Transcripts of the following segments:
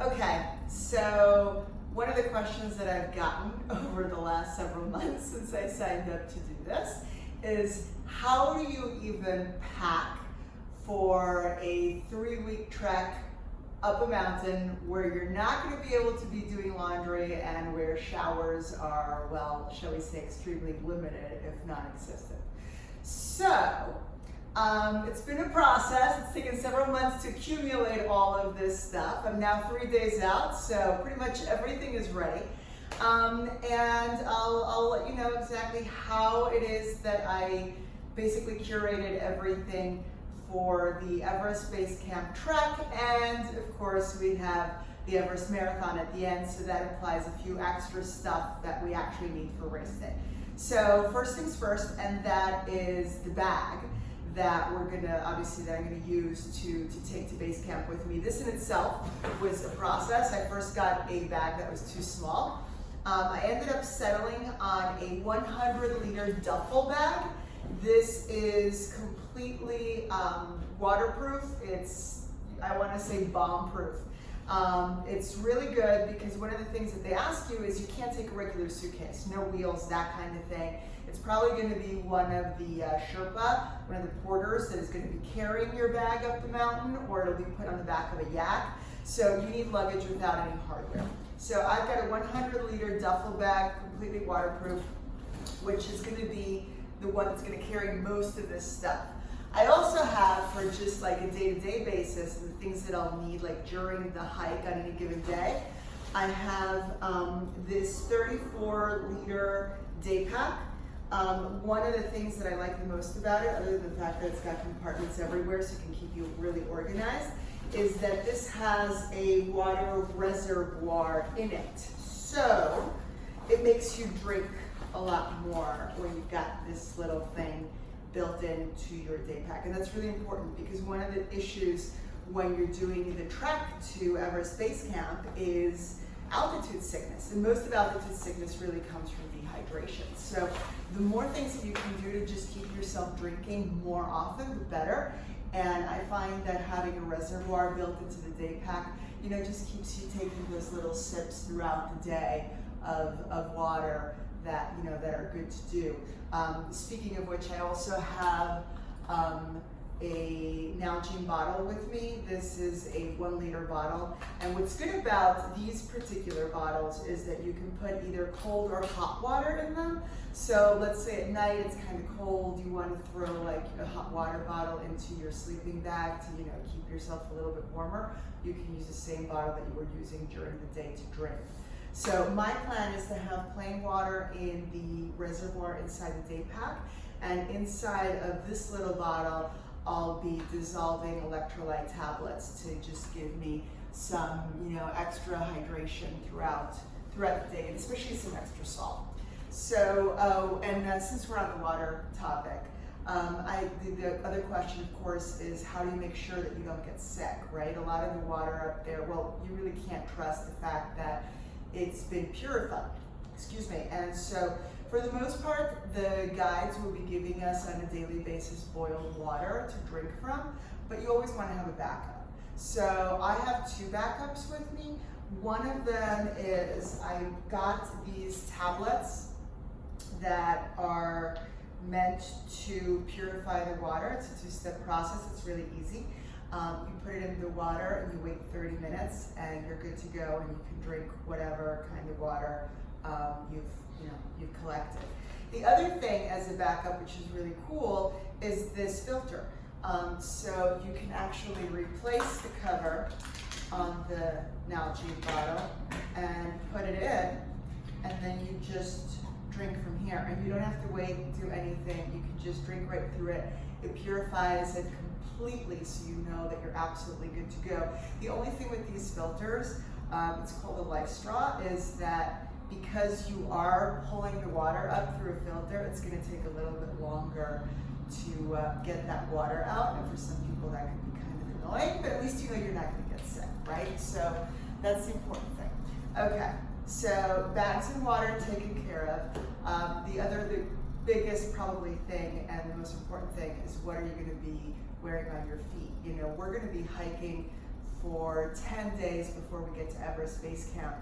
Okay, so one of the questions that I've gotten over the last several months since I signed up to do this is, how do you even pack for a 3-week trek up a mountain where you're not going to be able to be doing laundry and where showers are, well, shall we say, extremely limited, if non-existent. So, it's been a process. It's taken several months to accumulate all of this stuff. I'm now 3 days out, so pretty much everything is ready. And I'll let you know exactly how it is that I basically curated everything for the Everest Base Camp trek, and of course we have the Everest Marathon at the end, so that implies a few extra stuff that we actually need for race day. So first things first, and that is the bag that I'm gonna use to take to base camp with me. This in itself was a process. I first got a bag that was too small. I ended up settling on a 100-liter duffel bag. This is completely waterproof. It's, I want to say, bomb-proof. It's really good because one of the things that they ask you is you can't take a regular suitcase, no wheels, that kind of thing. It's probably going to be one of the Sherpa, one of the porters that is going to be carrying your bag up the mountain, or it'll be put on the back of a yak. So you need luggage without any hardware. So I've got a 100-liter duffel bag, completely waterproof, which is going to be the one that's going to carry most of this stuff. I also have, for just like a day-to-day basis, the things that I'll need like during the hike on any given day, I have this 34-liter day pack. One of the things that I like the most about it, other than the fact that it's got compartments everywhere so it can keep you really organized, is that this has a water reservoir in it. So it makes you drink a lot more when you've got this little thing built into your day pack. And that's really important because one of the issues when you're doing the trek to Everest Base Camp is altitude sickness. And most of altitude sickness really comes from dehydration. So the more things that you can do to just keep yourself drinking more often, the better. And I find that having a reservoir built into the day pack, just keeps you taking those little sips throughout the day of water that that are good to do. Speaking of which, I also have a Nalgene bottle with me. This is a 1-liter bottle, and what's good about these particular bottles is that you can put either cold or hot water in them. So let's say at night it's kind of cold, you want to throw like a hot water bottle into your sleeping bag to keep yourself a little bit warmer. You can use the same bottle that you were using during the day to drink. So my plan is to have plain water in the reservoir inside the day pack, and inside of this little bottle I'll be dissolving electrolyte tablets to just give me some extra hydration throughout the day, and especially some extra salt. So since we're on the water topic, the other question, of course, is how do you make sure that you don't get sick, right? A lot of the water up there, well, you really can't trust the fact that it's been purified, and so for the most part, the guides will be giving us on a daily basis boiled water to drink from, but you always want to have a backup. So I have 2 backups with me. One of them is I got these tablets that are meant to purify the water. It's a 2-step process. It's really easy. You put it in the water and you wait 30 minutes and you're good to go, and you can drink whatever kind of water you've collected. The other thing as a backup, which is really cool, is this filter. So you can actually replace the cover on the Nalgene bottle and put it in, and then you just drink from here. And you don't have to wait and do anything. You can just drink right through it. It purifies it completely, so you know that you're absolutely good to go. The only thing with these filters, it's called a life straw, is that because you are pulling the water up through a filter, it's going to take a little bit longer to get that water out, and for some people that could be kind of annoying, but at least you know you're not going to get sick, right? So that's the important thing. Okay, so bags and water taken care of. The biggest probably thing and the most important thing is what are you going to be wearing on your feet. We're going to be hiking for 10 days before we get to Everest Base Camp.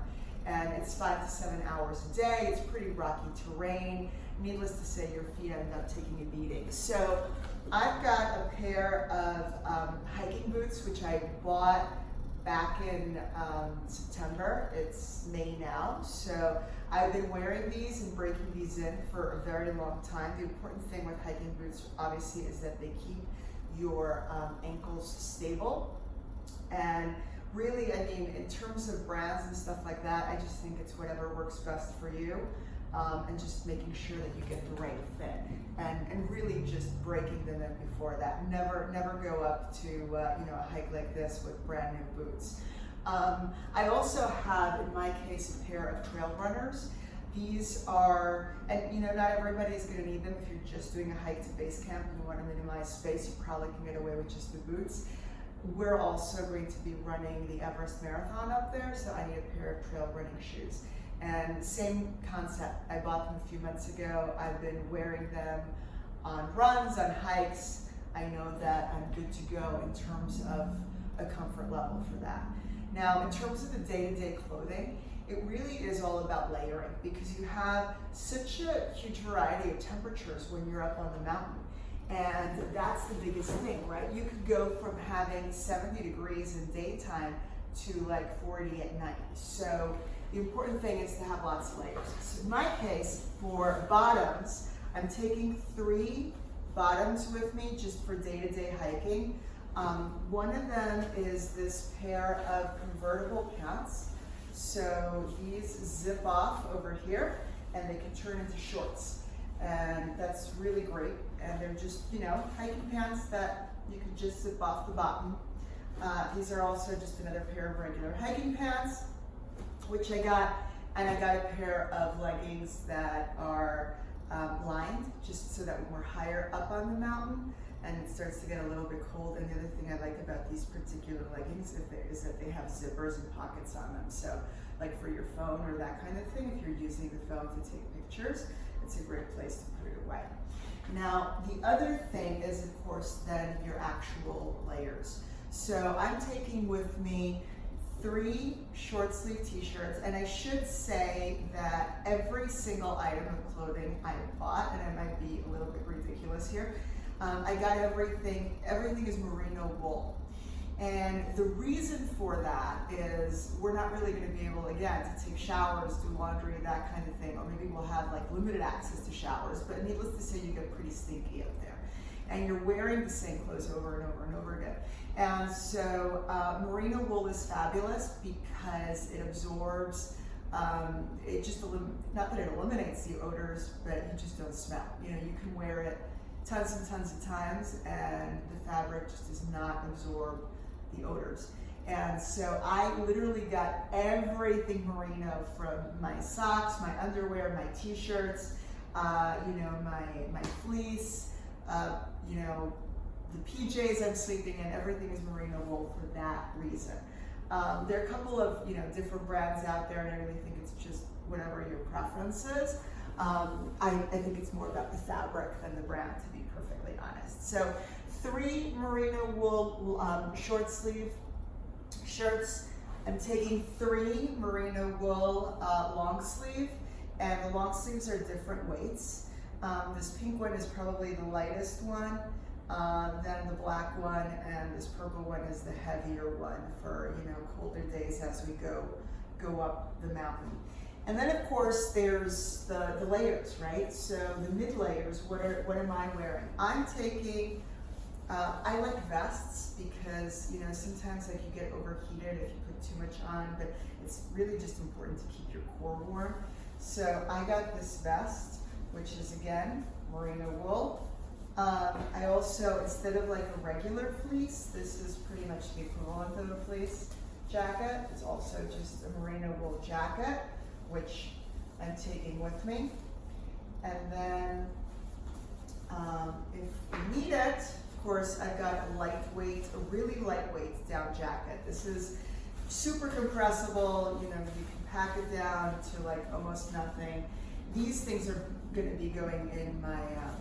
And it's 5 to 7 hours a day. It's pretty rocky terrain. Needless to say, your feet end up taking a beating. So I've got a pair of hiking boots, which I bought back in September. It's May now. So I've been wearing these and breaking these in for a very long time. The important thing with hiking boots, obviously, is that they keep your ankles stable. And really, I mean, in terms of brands and stuff like that, I just think it's whatever works best for you, and just making sure that you get the right fit, and really just breaking them in before that. Never go up to a hike like this with brand new boots. I also have, in my case, a pair of trail runners. These are, and not everybody is going to need them. If you're just doing a hike to base camp and you want to minimize space, you probably can get away with just the boots. We're also going to be running the Everest Marathon up there, so I need a pair of trail running shoes. And same concept, I bought them a few months ago. I've been wearing them on runs, on hikes. I know that I'm good to go in terms of a comfort level for that. Now, in terms of the day-to-day clothing, it really is all about layering, because you have such a huge variety of temperatures when you're up on the mountain. And that's the biggest thing, right? You could go from having 70 degrees in daytime to like 40 at night. So the important thing is to have lots of layers. So in my case, for bottoms, I'm taking 3 bottoms with me just for day-to-day hiking. One of them is this pair of convertible pants. So these zip off over here and they can turn into shorts. And that's really great. And they're just, hiking pants that you can just zip off the bottom. These are also just another pair of regular hiking pants, which I got, and I got a pair of leggings that are lined, just so that when we're higher up on the mountain and it starts to get a little bit cold. And the other thing I like about these particular leggings is that they have zippers and pockets on them. So like for your phone or that kind of thing, if you're using the phone to take pictures, it's a great place to put it away. Now, the other thing is, of course, then your actual layers. So I'm taking with me 3 short sleeve t-shirts, and I should say that every single item of clothing I bought, and I might be a little bit ridiculous here, I got everything is merino wool. And the reason for that is we're not really going to be able, again, to take showers, do laundry, that kind of thing, or maybe we'll have like limited access to showers, but needless to say, you get pretty stinky up there. And you're wearing the same clothes over and over and over again. And so merino wool is fabulous because it absorbs, it just, not that it eliminates the odors, but you just don't smell. You can wear it tons and tons of times and the fabric just does not absorb the odors. And so I literally got everything merino, from my socks, my underwear, my t-shirts, my fleece, the PJs I'm sleeping in, everything is merino wool for that reason. There are a couple of different brands out there, and I really think it's just whatever your preference is. I think it's more about the fabric than the brand, to be perfectly honest. So 3 merino wool short sleeve shirts. I'm taking 3 merino wool long sleeve, and the long sleeves are different weights. This pink one is probably the lightest one, then the black one, and this purple one is the heavier one for colder days as we go up the mountain. And then, of course, there's the layers, right? So the mid layers, what am I wearing? I'm taking, I like vests because, sometimes like you get overheated if you put too much on, but it's really just important to keep your core warm. So I got this vest, which is, again, merino wool. I also, instead of like a regular fleece, this is pretty much the equivalent of a fleece jacket. It's also just a merino wool jacket, which I'm taking with me. And then if we need it, of course, I've got a really lightweight down jacket. This is super compressible, you can pack it down to like almost nothing. These things are going to be going in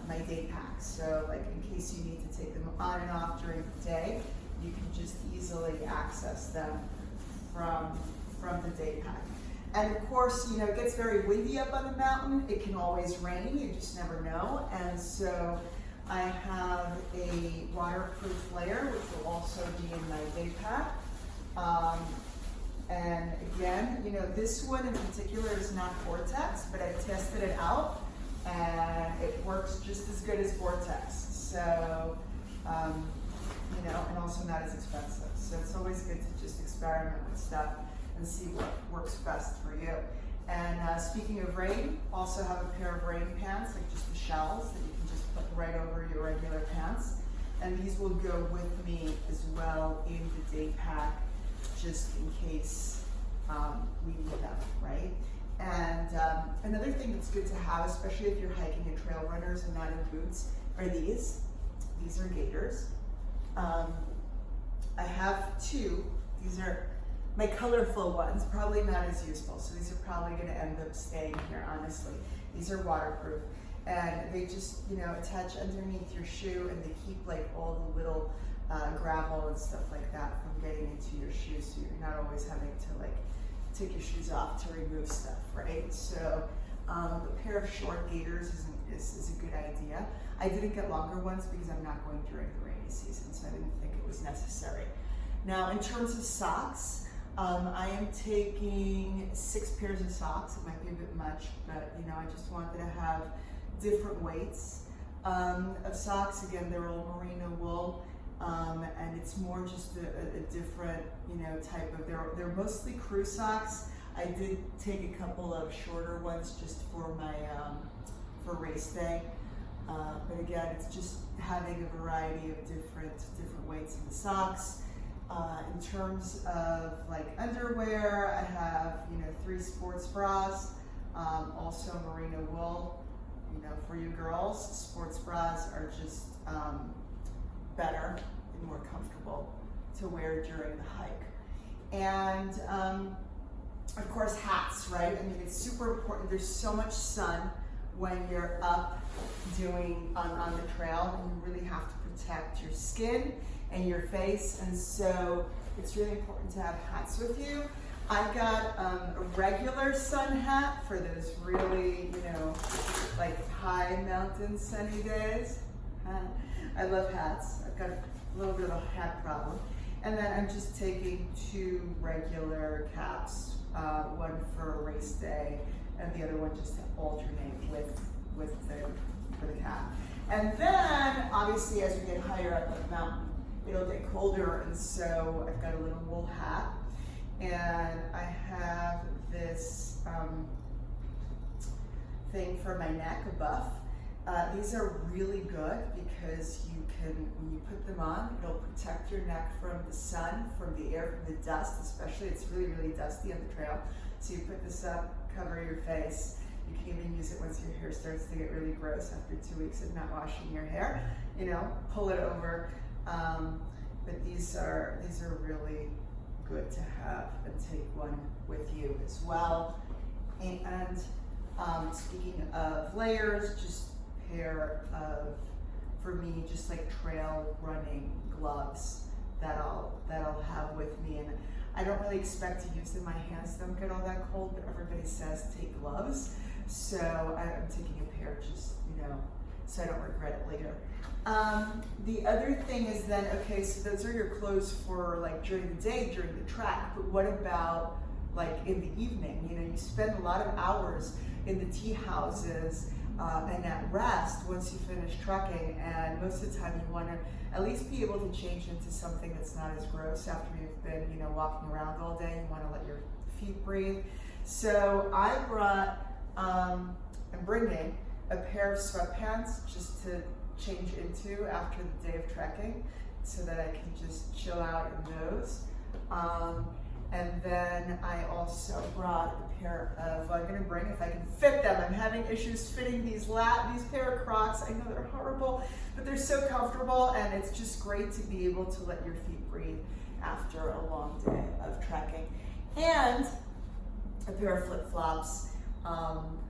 my day pack. So like in case you need to take them on and off during the day, you can just easily access them from the day pack. And of course, you know, it gets very windy up on the mountain. It can always rain, you just never know. And so I have a waterproof layer, which will also be in my day pack. And again, you know, this one in particular is not Vortex, but I tested it out and it works just as good as Vortex. So, you know, and also not as expensive. So it's always good to just experiment with stuff and see what works best for you. And speaking of rain, also have a pair of rain pants, like just the shells that you can just put right over your regular pants. And these will go with me as well in the day pack, just in case we need them, right? And another thing that's good to have, especially if you're hiking and trail runners and not in boots, are these. These are gaiters. I have two. These are my colorful ones, probably not as useful. So these are probably gonna end up staying here, honestly. These are waterproof. And they just, you know, attach underneath your shoe and they keep like all the little gravel and stuff like that from getting into your shoes. So you're not always having to like take your shoes off to remove stuff, right? So a pair of short gaiters is a good idea. I didn't get longer ones because I'm not going during the rainy season, so I didn't think it was necessary. Now, in terms of socks, I am taking 6 pairs of socks. It might be a bit much, but you know, I just wanted to have different weights of socks. Again, they're all merino wool, and it's more just a different, you know, type of. They're mostly crew socks. I did take a couple of shorter ones just for my for race day. But again, it's just having a variety of different weights in the socks. In terms of like underwear, I have, you know, 3 sports bras, also merino wool. You know, for you girls, sports bras are just better and more comfortable to wear during the hike. And of course, hats, right? I mean, it's super important. There's so much sun when you're up doing on the trail, and you really have to protect your skin and your face, and so it's really important to have hats with you. I've got a regular sun hat for those really, you know, like high mountain sunny days. I love hats. I've got a little bit of a hat problem. And then I'm just taking 2 regular caps, one for a race day and the other one just to alternate with the cap. And then obviously as we get higher up on the mountain, it'll get colder, and so I've got a little wool hat, and I have this thing for my neck, a buff. These are really good because you can, when you put them on, it'll protect your neck from the sun, from the air, from the dust, especially. It's really, really dusty on the trail. So you put this up, cover your face. You can even use it once your hair starts to get really gross after 2 weeks of not washing your hair. You know, pull it over. But these are really good to have, and take one with you as well. And speaking of layers, just a pair of, for me, just like trail running gloves that I'll have with me. And I don't really expect to use them. My hands don't get all that cold, but everybody says take gloves. So I'm taking a pair just, you know, so I don't regret it later. The other thing is then, okay, so those are your clothes for like during the day, during the track, but what about like in the evening? You know, you spend a lot of hours in the tea houses and at rest once you finish trekking, and most of the time you want to at least be able to change into something that's not as gross after you've been, you know, walking around all day. You want to let your feet breathe. So I brought, I'm bringing a pair of sweatpants just to change into after the day of trekking, so that I can just chill out in those. And then I also brought a pair of, I'm gonna bring, if I can fit them, I'm having issues fitting these pair of Crocs. I know they're horrible, but they're so comfortable, and it's just great to be able to let your feet breathe after a long day of trekking. And a pair of flip-flops.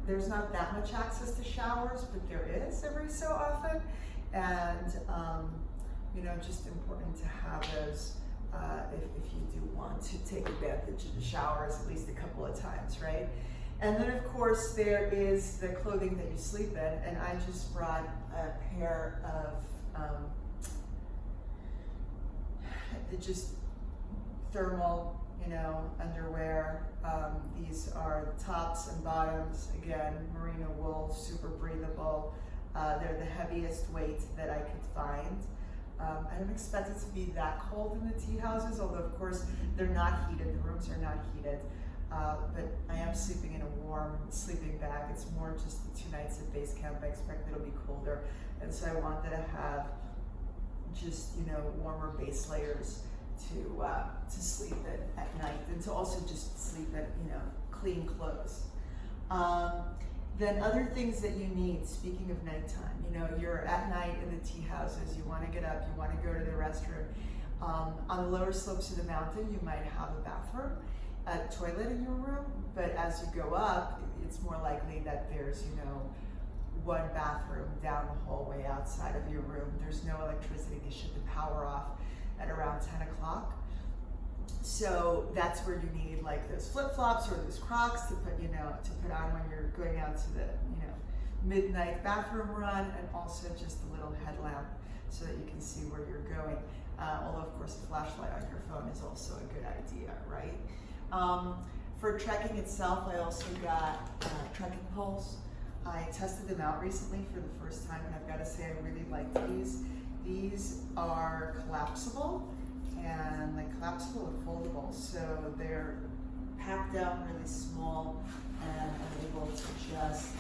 There's not that much access to showers, but there is every so often. And just important to have those if you do want to take advantage of the showers at least a couple of times, right? And then of course there is the clothing that you sleep in, and I just brought a pair of just thermal, underwear. These are tops and bottoms, again, merino wool, super breathable. They're the heaviest weight that I could find. I don't expect it to be that cold in the tea houses, although of course they're not heated, the rooms are not heated. But I am sleeping in a warm sleeping bag. It's more just the 2 nights at base camp. I expect it'll be colder. And so I wanted to have just, warmer base layers to sleep in at night, and to also just sleep in, clean clothes. Then other things that you need, speaking of nighttime, you're at night in the tea houses, you want to get up, you want to go to the restroom. On the lower slopes of the mountain, you might have a bathroom, a toilet in your room, but as you go up, it's more likely that there's, one bathroom down the hallway outside of your room. There's no electricity. They shut the power off at around 10 o'clock. So that's where you need like those flip-flops or those Crocs to put, to put on when you're going out to the, midnight bathroom run, and also just a little headlamp so that you can see where you're going. Although of course a flashlight on your phone is also a good idea, right? For trekking itself, I also got trekking poles. I tested them out recently for the first time, and I've got to say I really like these. These are collapsible, and collapsible and foldable, so they're packed out really small, and I'm able to just,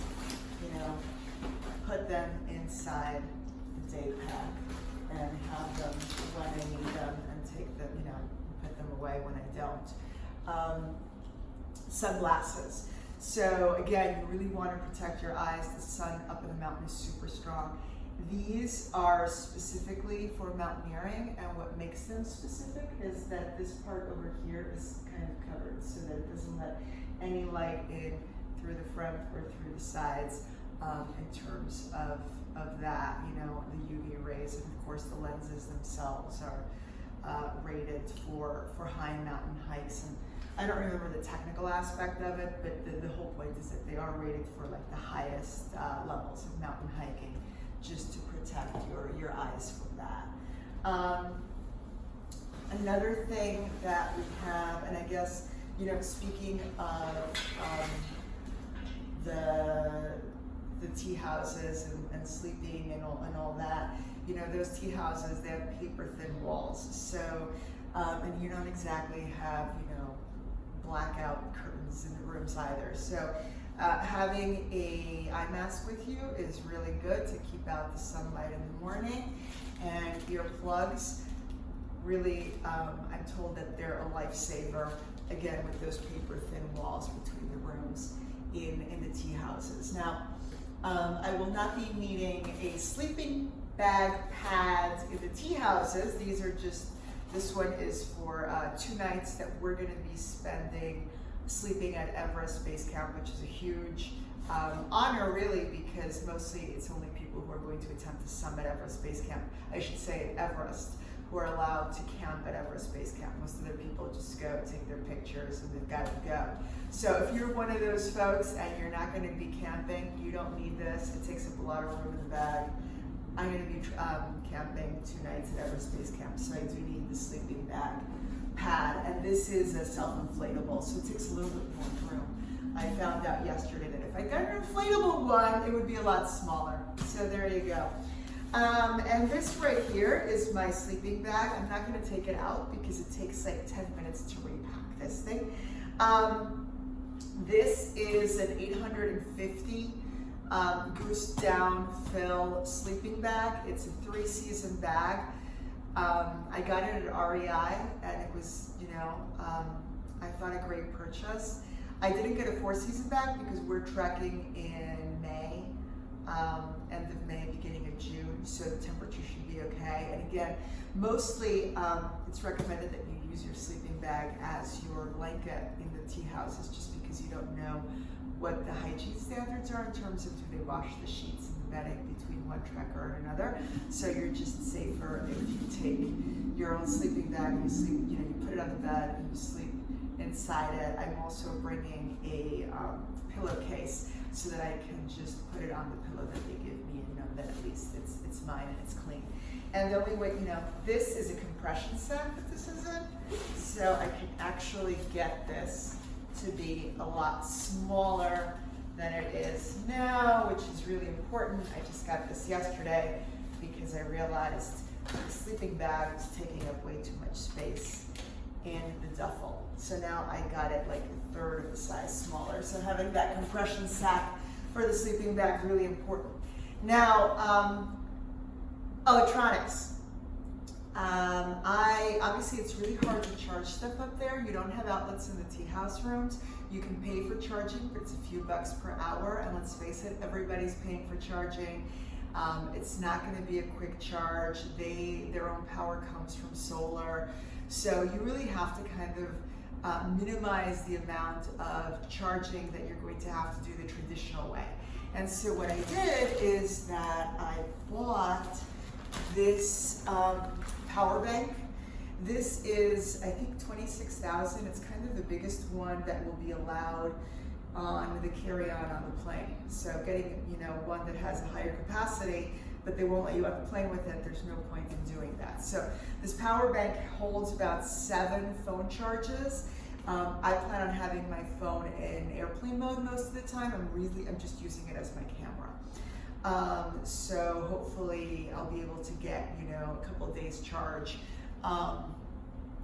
put them inside the day pack and have them when I need them, and take them, put them away when I don't. Sunglasses. So again, you really want to protect your eyes. The sun up in the mountain is super strong. These are specifically for mountaineering, and what makes them specific is that this part over here is kind of covered so that it doesn't let any light in through the front or through the sides, in terms of that, the UV rays. And of course the lenses themselves are rated for high mountain hikes. And I don't remember the technical aspect of it, but the whole point is that they are rated for the highest levels of mountain hiking, just to protect your eyes from that. Another thing that we have, and I guess, speaking of the tea houses and sleeping and all that, those tea houses, they have paper thin walls. So, and you don't exactly have, blackout curtains in the rooms either. So having a eye mask with you is really good to keep out the sunlight in the morning. And earplugs, really, I'm told that they're a lifesaver, again, with those paper thin walls between the rooms in the tea houses. Now, I will not be needing a sleeping bag pad in the tea houses. These are just, this one is for 2 nights that we're going to be spending sleeping at Everest Base Camp, which is a huge honor, really, because mostly it's only people who are going to attempt to summit Everest Base Camp, I should say at Everest, who are allowed to camp at Everest Base Camp. Most of the people just go take their pictures and they've got to go. So if you're one of those folks and you're not going to be camping, you don't need this. It takes up a lot of room in the bag. I'm going to be camping 2 nights at Everest Base Camp, so I do need the sleeping bag pad. And this is a self-inflatable, so it takes a little bit more room. I found out yesterday that if I got an inflatable one, it would be a lot smaller. So there you go. And this right here is my sleeping bag. I'm not going to take it out because it takes 10 minutes to repack this thing. This is an 850 goose down fill sleeping bag. It's a 3-season bag. I got it at REI, and it was, I thought a great purchase. I didn't get a 4-season bag because we're trekking in May, end of May, beginning of June, so the temperature should be okay. And again, mostly it's recommended that you use your sleeping bag as your blanket in the tea houses, just because you don't know what the hygiene standards are in terms of do they wash the sheets in the bedding between one trekker and another. So you're just safer if you take your own sleeping bag and you sleep, you put it on the bed and you sleep inside it. I'm also bringing a pillowcase so that I can just put it on the pillow that they give me and know that at least it's mine and it's clean. And the only way, this is a compression sack that this is in, so I can actually get this to be a lot smaller than it is now, which is really important. I just got this yesterday because I realized the sleeping bag was taking up way too much space in the duffel. So now I got it like a third of the size smaller. So having that compression sack for the sleeping bag is really important. Now, electronics. Obviously it's really hard to charge stuff up there. You don't have outlets in the tea house rooms. You can pay for charging, but it's a few bucks per hour. And let's face it, everybody's paying for charging. It's not going to be a quick charge. Their own power comes from solar. So you really have to kind of minimize the amount of charging that you're going to have to do the traditional way. And so what I did is that I bought this power bank. This is, I think, 26,000. It's kind of the biggest one that will be allowed on the carry-on on the plane. So getting, one that has a higher capacity, but they won't let you on the plane with it, there's no point in doing that. So this power bank holds about 7 phone charges. I plan on having my phone in airplane mode most of the time. I'm just using it as my camera. So hopefully I'll be able to get, a couple of days charge.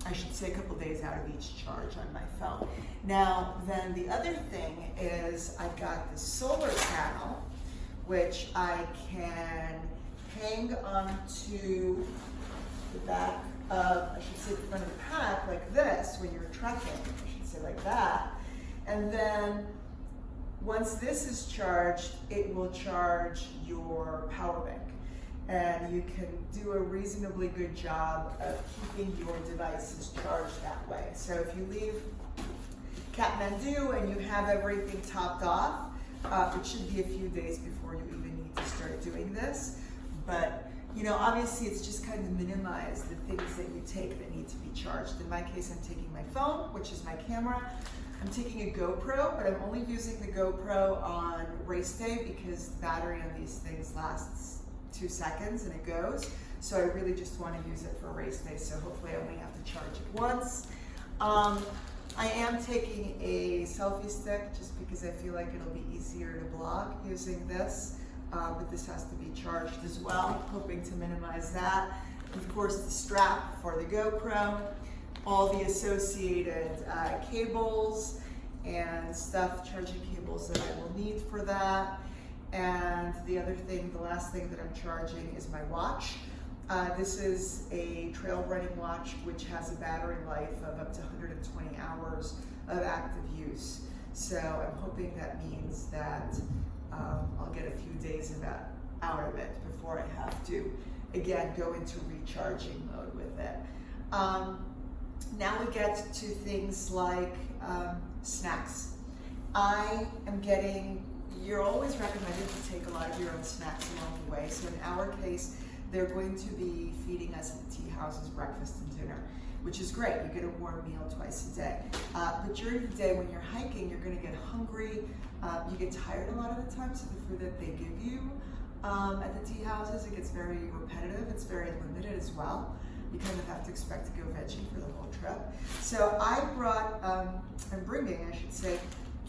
I should say a couple of days out of each charge on my phone. Now, then the other thing is I've got the solar panel, which I can hang onto the back of, I should say the front of the pack like this when you're trekking, I should say like that. And then once this is charged, it will charge your power bank. And you can do a reasonably good job of keeping your devices charged that way. So if you leave Kathmandu and you have everything topped off, it should be a few days before you even need to start doing this. But obviously it's just kind of minimize the things that you take that need to be charged. In my case, I'm taking my phone, which is my camera. I'm taking a GoPro, but I'm only using the GoPro on race day because the battery on these things lasts 2 seconds and it goes. So I really just want to use it for race day, so hopefully I only have to charge it once. I am taking a selfie stick just because I feel like it'll be easier to blog using this, but this has to be charged as well, hoping to minimize that. And of course the strap for the GoPro, all the associated cables and stuff, charging cables that I will need for that. And the other thing, the last thing that I'm charging is my watch. This is a trail running watch which has a battery life of up to 120 hours of active use. So I'm hoping that means that I'll get a few days out of it before I have to, again, go into recharging mode with it. Now we get to things like snacks. I am getting, you're always recommended to take a lot of your own snacks along the way. So in our case, they're going to be feeding us at the tea houses breakfast and dinner, which is great. You get a warm meal twice a day. But during the day when you're hiking, you're going to get hungry. You get tired a lot of the time, so the food that they give you at the tea houses, it gets very repetitive. It's very limited as well. You kind of have to expect to go veggie for the whole trip. So I brought, I'm bringing, I should say,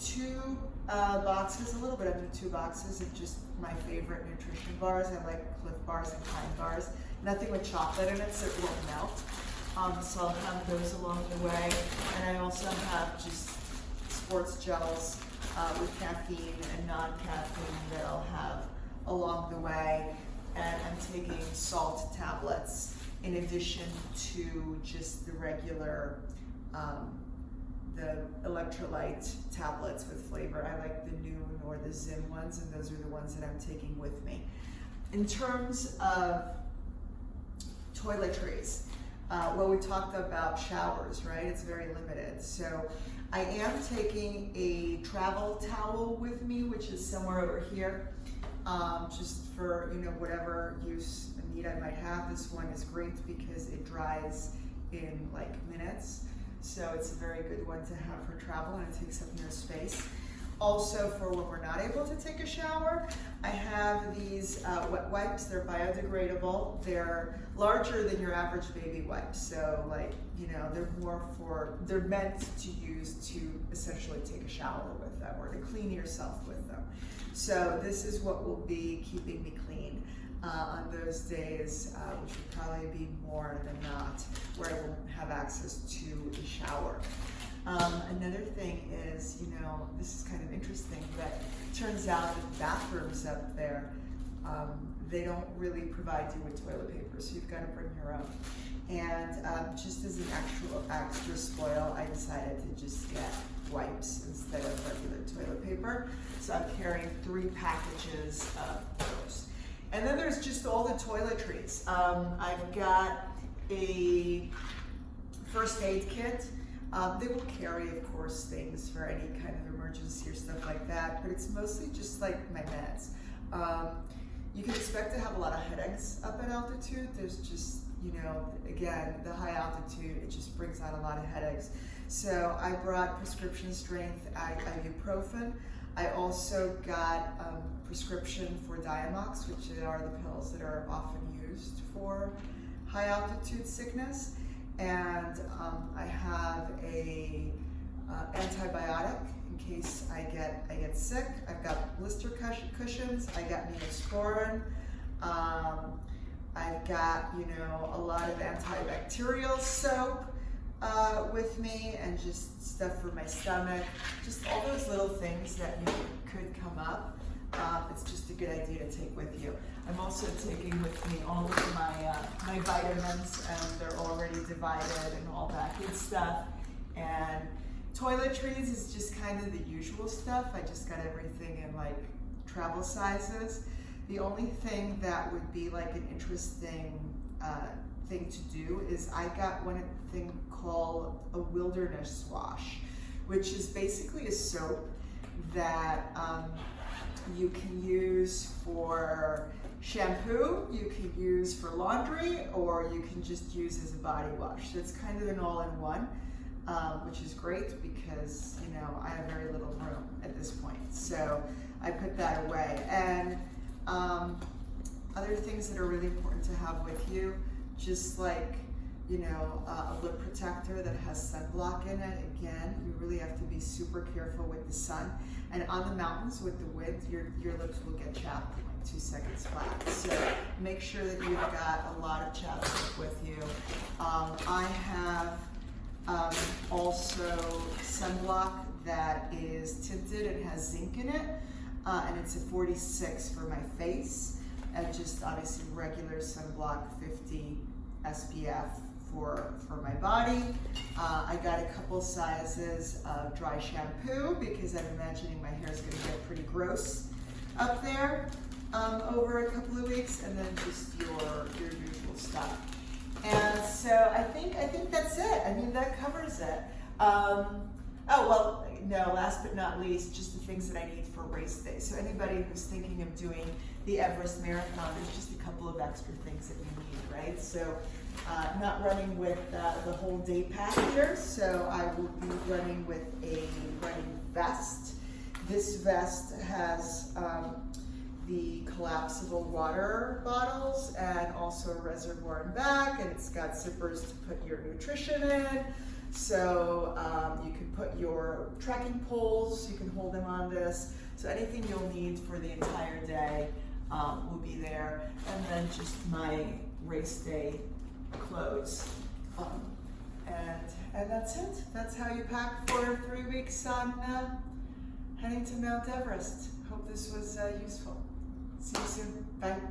2 boxes, a little bit under 2 boxes of just my favorite nutrition bars. I like Cliff bars and Kind bars. Nothing with chocolate in it, so it won't melt. So I'll have those along the way. And I also have just sports gels with caffeine and non-caffeine that I'll have along the way. And I'm taking salt tablets in addition to just the regular the electrolyte tablets with flavor. I like the Noon or the Zim ones, and those are the ones that I'm taking with me. In terms of toiletries, well, we talked about showers, right? It's very limited. So I am taking a travel towel with me, which is somewhere over here. just for, you know, whatever use and need I might have. This one is great because it dries in like minutes. So it's a very good one to have for travel, and it takes up no space. Also, for when we're not able to take a shower, I have these wet wipes. They're biodegradable. They're larger than your average baby wipes. So, like, you know, they're meant to use to essentially take a shower with them or to clean yourself with them. So this is what will be keeping me clean on those days, which would probably be more than not, where I won't have access to a shower. Another thing is, you know, this is kind of interesting, but it turns out that the bathrooms up there, they don't really provide you with toilet paper, so you've got to bring your own. And just as an extra spoil, I decided to just get wipes instead of regular toilet paper. So I'm carrying 3 packages of those. And then there's just all the toiletries. I've got a first aid kit. They will carry, of course, things for any kind of emergency or stuff like that, but it's mostly just like my meds. You can expect to have a lot of headaches up at altitude. There's just, you know, again, the high altitude, it just brings out a lot of headaches. So I brought prescription strength ibuprofen. I also got prescription for Diamox, which are the pills that are often used for high altitude sickness. And I have a antibiotic in case I get sick. I've got blister cushions. I got Neosporin. I've got, you know, a lot of antibacterial soap with me, and just stuff for my stomach. Just all those little things that you could come up. It's just a good idea to take with you. I'm also taking with me all of my vitamins, and they're already divided and all that good stuff. And toiletries is just kind of the usual stuff. I just got everything in like travel sizes. The only thing that would be like an interesting thing to do is I got one thing called a wilderness wash, which is basically a soap that you can use for shampoo, you can use for laundry, or you can just use as a body wash. So it's kind of an all-in-one, which is great because, you know, I have very little room at this point. So I put that away. And other things that are really important to have with you, just like, you know, a lip protector that has sunblock in it. Again, you really have to be super careful with the sun. And on the mountains with the wind, your lips will get chapped in like 2 seconds flat. So make sure that you've got a lot of chapstick with you. I have also sunblock that is tinted and has zinc in it, and it's a 46 for my face, and just obviously regular sunblock 50 SPF for my body. I got a couple sizes of dry shampoo because I'm imagining my hair is going to get pretty gross up there over a couple of weeks, and then just your usual stuff. And so I think that's it. I mean, that covers it. Oh, well, no, last but not least, just the things that I need for race day. So anybody who's thinking of doing the Everest Marathon, there's just a couple of extra things that you need, right? So not running with the whole day pack here, so I will be running with a running vest. This vest has the collapsible water bottles and also a reservoir in back, and it's got zippers to put your nutrition in. So you can put your trekking poles, you can hold them on this. So anything you'll need for the entire day will be there. And then just my race day clothes. And that's it. That's how you pack for 3 weeks on heading to Mount Everest. Hope this was useful. See you soon. Bye.